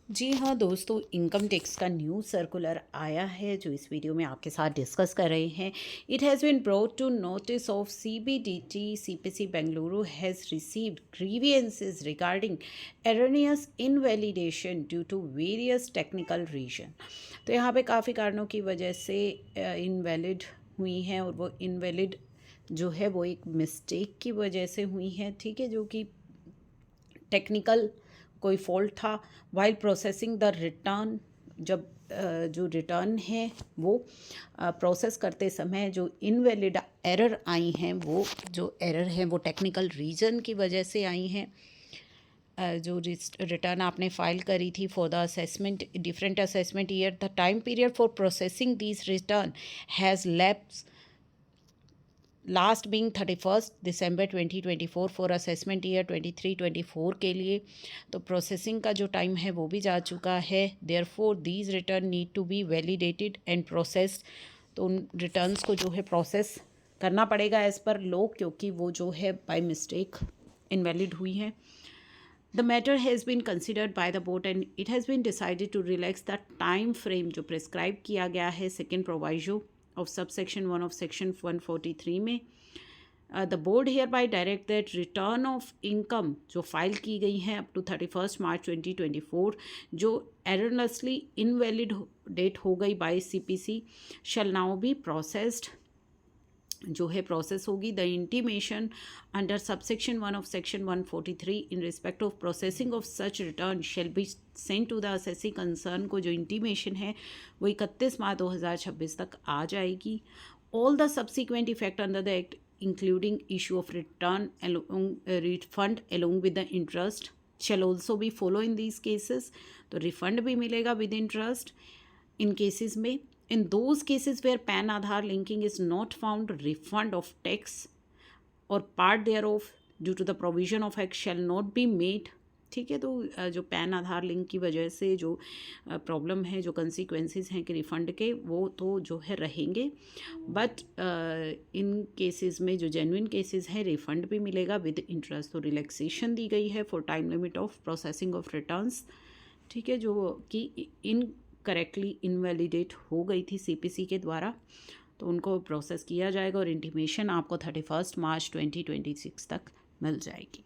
जी हाँ दोस्तों, income tax का न्यू सर्कुलर आया है जो इस वीडियो में आपके साथ डिस्कस कर रहे हैं। It has been brought to notice of CBDT CPC Bengaluru has received grievances regarding erroneous invalidation due to various technical reason। तो यहाँ पे काफ़ी कारणों की वजह से इनवैलिड हुई हैं और वो इनवैलिड जो है वो एक मिस्टेक की वजह से हुई है, ठीक है, जो कि टेक्निकल कोई फॉल्ट था वाइल प्रोसेसिंग द रिटर्न। जब जो रिटर्न है वो प्रोसेस करते समय जो इनवैलिड एरर आई हैं, वो जो एरर है वो टेक्निकल रीज़न की वजह से आई हैं। जो रिटर्न आपने फाइल करी थी for the assessment different assessment year, the time period for processing this return has lapse last being 31 December 2024 for assessment year 23-24 के लिए। तो प्रोसेसिंग का जो टाइम है वो भी जा चुका है। Therefore these return need to be validated and processed. तो उन रिटर्न्स को जो है प्रोसेस करना पड़ेगा एज़ पर लॉ, क्योंकि वो जो है बाय मिस्टेक इनवैलिड हुई हैं। The matter has been considered by the board and it has been decided to relax the time frame जो prescribe किया गया है second proviso of subsection 1 of section 143 में। The board hereby direct that return of income जो file की गई हैं up to 31 March 2024 जो erroneously invalid date हो गई by CPC shall now be processed, जो है प्रोसेस होगी। The intimation under subsection 1 of section 143 in respect of processing of such return shall be sent to the assessee concerned. को जो intimation है वो 31 मार्च 2026 तक आ जाएगी। All the subsequent effect under the act including issue of return refund along with the interest shell also be follow in these cases. तो refund भी मिलेगा with interest in cases में। In those cases where PAN Aadhaar linking is not found, refund of tax or part thereof due to the provision of act shall not be made। ठीक है, तो जो pan आधार link की वजह से जो problem है, जो कंसिक्वेंसेस हैं कि रिफ़ंड के, वो तो जो है रहेंगे। बट इन केसेस में जो जेन्युइन केसेस हैं रिफ़ंड भी मिलेगा विद इंटरेस्ट। तो रिलैक्सेशन दी गई है for time limit of processing of returns, ठीक है, जो कि इन करेक्टली इनवैलिडेट हो गई थी सीपीसी के द्वारा। तो उनको प्रोसेस किया जाएगा और इंटीमेशन आपको 31 मार्च 2026 तक मिल जाएगी।